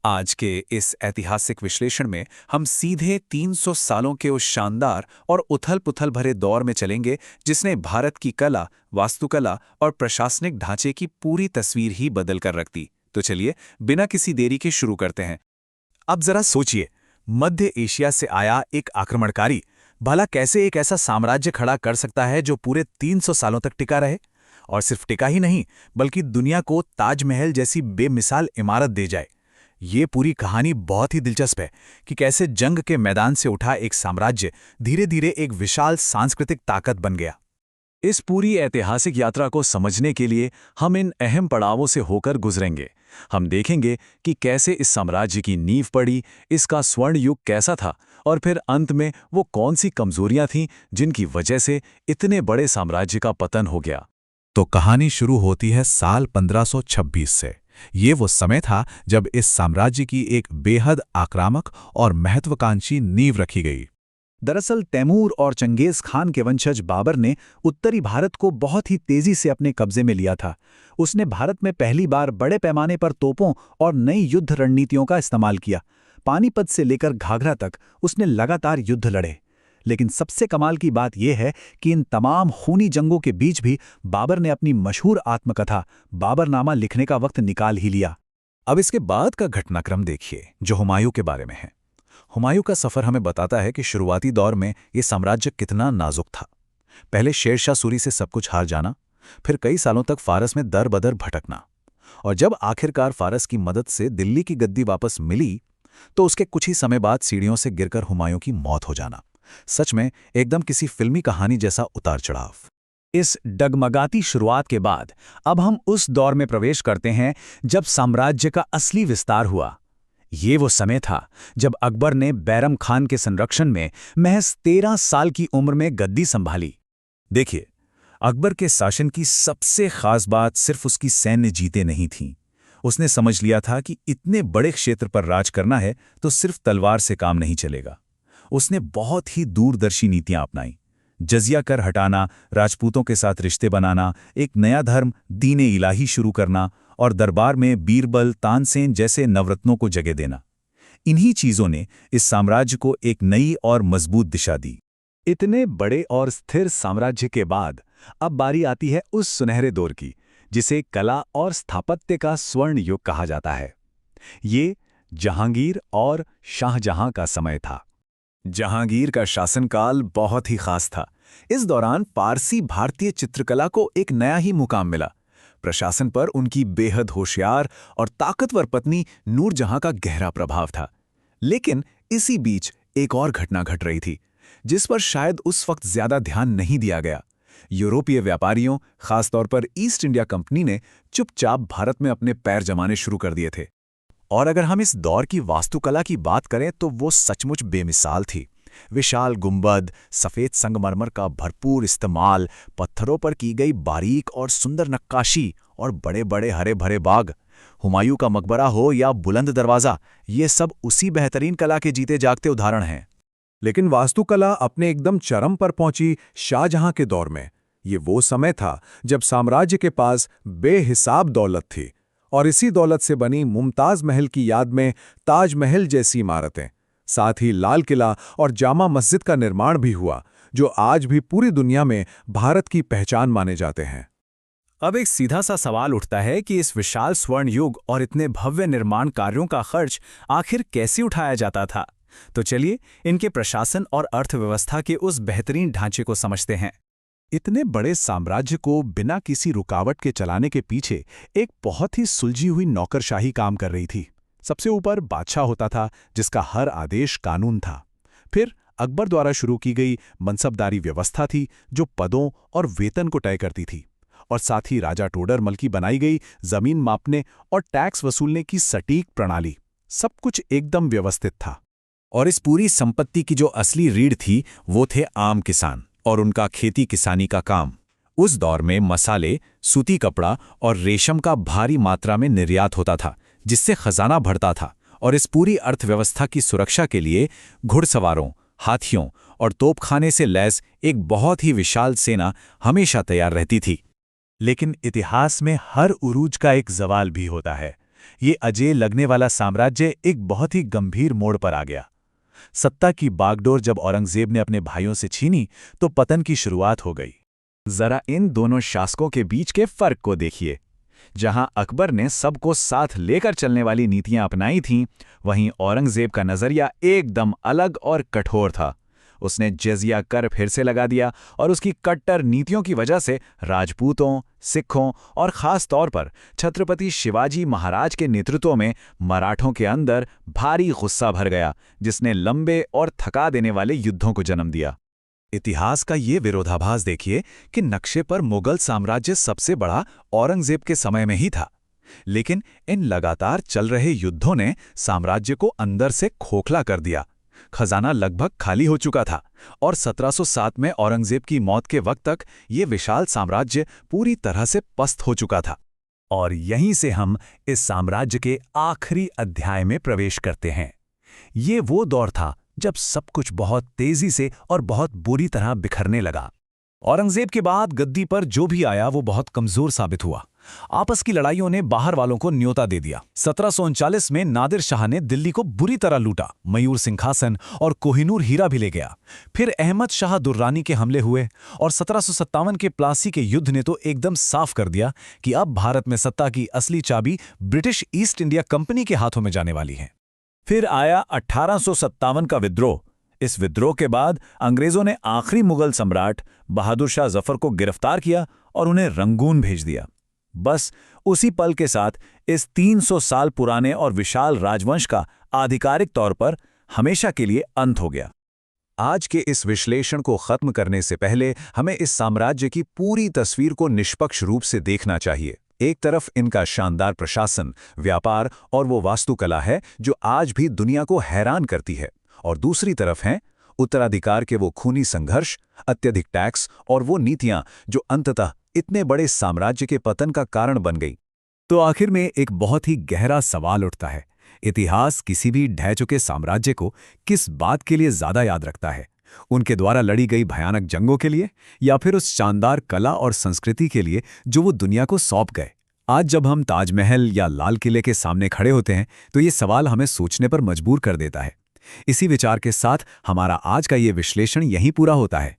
आज के इस ऐतिहासिक विश्लेषण में हम सीधे 300 सालों के उस शानदार और उथल-पुथल भरे दौर में चलेंगे जिसने भारत की कला, वास्तुकला और प्रशासनिक ढांचे की पूरी तस्वीर ही बदल कर रख दी। तो चलिए बिना किसी देरी के शुरू करते हैं। अब जरा सोचिए, मध्य एशिया से आया एक आक्रमणकारी भला कैसे एक ऐसा साम्राज्य खड़ा कर सकता है जो पूरे 300 सालों तक टिका रहे, और सिर्फ टिका ही नहीं बल्कि दुनिया को ताजमहल जैसी बेमिसाल इमारत दे जाए। ये पूरी कहानी बहुत ही दिलचस्प है कि कैसे जंग के मैदान से उठा एक साम्राज्य धीरे धीरे एक विशाल सांस्कृतिक ताकत बन गया। इस पूरी ऐतिहासिक यात्रा को समझने के लिए हम इन अहम पड़ावों से होकर गुजरेंगे। हम देखेंगे कि कैसे इस साम्राज्य की नींव पड़ी, इसका स्वर्ण युग कैसा था, और फिर अंत में वो कौन सी कमजोरियां थीं जिनकी वजह से इतने बड़े साम्राज्य का पतन हो गया। तो कहानी शुरू होती है साल 1526 से। ये वो समय था जब इस साम्राज्य की एक बेहद आक्रामक और महत्वाकांक्षी नींव रखी गई। दरअसल तैमूर और चंगेज खान के वंशज बाबर ने उत्तरी भारत को बहुत ही तेजी से अपने कब्जे में लिया था। उसने भारत में पहली बार बड़े पैमाने पर तोपों और नई युद्ध रणनीतियों का इस्तेमाल किया। पानीपत से लेकर घाघरा तक उसने लगातार युद्ध लड़े। लेकिन सबसे कमाल की बात यह है कि इन तमाम खूनी जंगों के बीच भी बाबर ने अपनी मशहूर आत्मकथा बाबरनामा लिखने का वक्त निकाल ही लिया। अब इसके बाद का घटनाक्रम देखिए जो हुमायूं के बारे में है। हुमायूं का सफर हमें बताता है कि शुरुआती दौर में ये साम्राज्य कितना नाजुक था। पहले शेरशाह सूरी से सब कुछ हार जाना, फिर कई सालों तक फारस में दर बदर भटकना, और जब आखिरकार फारस की मदद से दिल्ली की गद्दी वापस मिली तो उसके कुछ ही समय बाद सीढ़ियों से गिरकर हुमायूं की मौत हो जाना। सच में एकदम किसी फिल्मी कहानी जैसा उतार चढ़ाव। इस डगमगाती शुरुआत के बाद अब हम उस दौर में प्रवेश करते हैं जब साम्राज्य का असली विस्तार हुआ। ये वो समय था जब अकबर ने बैरम खान के संरक्षण में महज 13 साल की उम्र में गद्दी संभाली। देखिए, अकबर के शासन की सबसे खास बात सिर्फ उसकी सैन्य जीतें नहीं थीं। उसने समझ लिया था कि इतने बड़े क्षेत्र पर राज करना है तो सिर्फ तलवार से काम नहीं चलेगा। उसने बहुत ही दूरदर्शी नीतियां अपनाई। जजिया कर हटाना, राजपूतों के साथ रिश्ते बनाना, एक नया धर्म दीन-ए इलाही शुरू करना, और दरबार में बीरबल, तानसेन जैसे नवरत्नों को जगह देना। इन्हीं चीजों ने इस साम्राज्य को एक नई और मजबूत दिशा दी। इतने बड़े और स्थिर साम्राज्य के बाद अब बारी आती है उस सुनहरे दौर की जिसे कला और स्थापत्य का स्वर्ण युग कहा जाता है। ये जहांगीर और शाहजहां का समय था। जहांगीर का शासनकाल बहुत ही खास था। इस दौरान पारसी भारतीय चित्रकला को एक नया ही मुकाम मिला। प्रशासन पर उनकी बेहद होशियार और ताकतवर पत्नी नूरजहां का गहरा प्रभाव था। लेकिन इसी बीच एक और घटना घट रही थी जिस पर शायद उस वक्त ज्यादा ध्यान नहीं दिया गया। यूरोपीय व्यापारियों, खासतौर पर ईस्ट इंडिया कंपनी ने चुपचाप भारत में अपने पैर जमाने शुरू कर दिए थे। और अगर हम इस दौर की वास्तुकला की बात करें तो वो सचमुच बेमिसाल थी। विशाल गुंबद, सफ़ेद संगमरमर का भरपूर इस्तेमाल, पत्थरों पर की गई बारीक और सुंदर नक्काशी, और बड़े बड़े हरे भरे बाग। हुमायूं का मकबरा हो या बुलंद दरवाज़ा, ये सब उसी बेहतरीन कला के जीते जागते उदाहरण हैं। लेकिन वास्तुकला अपने एकदम चरम पर पहुंची शाहजहां के दौर में। ये वो समय था जब साम्राज्य के पास बेहिसाब दौलत थी, और इसी दौलत से बनी मुमताज महल की याद में ताजमहल जैसी इमारतें, साथ ही लाल किला और जामा मस्जिद का निर्माण भी हुआ, जो आज भी पूरी दुनिया में भारत की पहचान माने जाते हैं। अब एक सीधा सा सवाल उठता है कि इस विशाल स्वर्ण युग और इतने भव्य निर्माण कार्यों का खर्च आखिर कैसे उठाया जाता था। तो चलिए इनके प्रशासन और अर्थव्यवस्था के उस बेहतरीन ढांचे को समझते हैं। इतने बड़े साम्राज्य को बिना किसी रुकावट के चलाने के पीछे एक बहुत ही सुलझी हुई नौकरशाही काम कर रही थी। सबसे ऊपर बादशाह होता था जिसका हर आदेश कानून था। फिर अकबर द्वारा शुरू की गई मनसबदारी व्यवस्था थी जो पदों और वेतन को तय करती थी, और साथ ही राजा टोडरमल की बनाई गई जमीन मापने और टैक्स वसूलने की सटीक प्रणाली। सब कुछ एकदम व्यवस्थित था। और इस पूरी संपत्ति की जो असली रीढ़ थी वो थे आम किसान और उनका खेती किसानी का काम। उस दौर में मसाले, सूती कपड़ा और रेशम का भारी मात्रा में निर्यात होता था जिससे खजाना बढ़ता था, और इस पूरी अर्थव्यवस्था की सुरक्षा के लिए घुड़सवारों, हाथियों और तोपखाने से लैस एक बहुत ही विशाल सेना हमेशा तैयार रहती थी। लेकिन इतिहास में हर उरूज का एक ज़वाल भी होता है। ये अजेय लगने वाला साम्राज्य एक बहुत ही गंभीर मोड़ पर आ गया। सत्ता की बागडोर जब औरंगजेब ने अपने भाइयों से छीनी तो पतन की शुरुआत हो गई। जरा इन दोनों शासकों के बीच के फर्क को देखिए। जहां अकबर ने सबको साथ लेकर चलने वाली नीतियां अपनाई थीं, वहीं औरंगजेब का नजरिया एकदम अलग और कठोर था। उसने जजिया कर फिर से लगा दिया और उसकी कट्टर नीतियों की वजह से राजपूतों, सिखों और खास तौर पर छत्रपति शिवाजी महाराज के नेतृत्व में मराठों के अंदर भारी गुस्सा भर गया, जिसने लंबे और थका देने वाले युद्धों को जन्म दिया। इतिहास का ये विरोधाभास देखिए कि नक्शे पर मुगल साम्राज्य सबसे बड़ा औरंगजेब के समय में ही था, लेकिन इन लगातार चल रहे युद्धों ने साम्राज्य को अंदर से खोखला कर दिया। खजाना लगभग खाली हो चुका था और 1707 में औरंगजेब की मौत के वक्त तक ये विशाल साम्राज्य पूरी तरह से पस्त हो चुका था। और यहीं से हम इस साम्राज्य के आखिरी अध्याय में प्रवेश करते हैं। ये वो दौर था जब सब कुछ बहुत तेजी से और बहुत बुरी तरह बिखरने लगा। औरंगजेब के बाद गद्दी पर जो भी आया वो बहुत कमजोर साबित हुआ। आपस की लड़ाइयों ने बाहर वालों को न्योता दे दिया। 1739 में नादिर शाह ने दिल्ली को बुरी तरह लूटा, मयूर सिंहासन और कोहिनूर हीरा भी ले गया। फिर अहमद शाह दुर्रानी के हमले हुए और 1757 के प्लासी के युद्ध ने तो एकदम साफ कर दिया कि अब भारत में सत्ता की असली चाबी ब्रिटिश ईस्ट इंडिया कंपनी के हाथों में जाने वाली है। फिर आया 1857 का विद्रोह। इस विद्रोह के बाद अंग्रेजों ने आखिरी मुगल सम्राट बहादुर शाह जफर को गिरफ्तार किया और उन्हें रंगून भेज दिया। बस उसी पल के साथ इस 300 साल पुराने और विशाल राजवंश का आधिकारिक तौर पर हमेशा के लिए अंत हो गया। आज के इस विश्लेषण को खत्म करने से पहले हमें इस साम्राज्य की पूरी तस्वीर को निष्पक्ष रूप से देखना चाहिए। एक तरफ इनका शानदार प्रशासन, व्यापार और वो वास्तुकला है जो आज भी दुनिया को हैरान करती है, और दूसरी तरफ हैं उत्तराधिकार के वो खूनी संघर्ष, अत्यधिक टैक्स और वो नीतियां जो अंततः इतने बड़े साम्राज्य के पतन का कारण बन गई। तो आखिर में एक बहुत ही गहरा सवाल उठता है, इतिहास किसी भी ढह चुके साम्राज्य को किस बात के लिए ज्यादा याद रखता है? उनके द्वारा लड़ी गई भयानक जंगों के लिए, या फिर उस शानदार कला और संस्कृति के लिए जो वो दुनिया को सौंप गए? आज जब हम ताजमहल या लाल किले के सामने खड़े होते हैं तो ये सवाल हमें सोचने पर मजबूर कर देता है। इसी विचार के साथ हमारा आज का ये विश्लेषण यहीं पूरा होता है।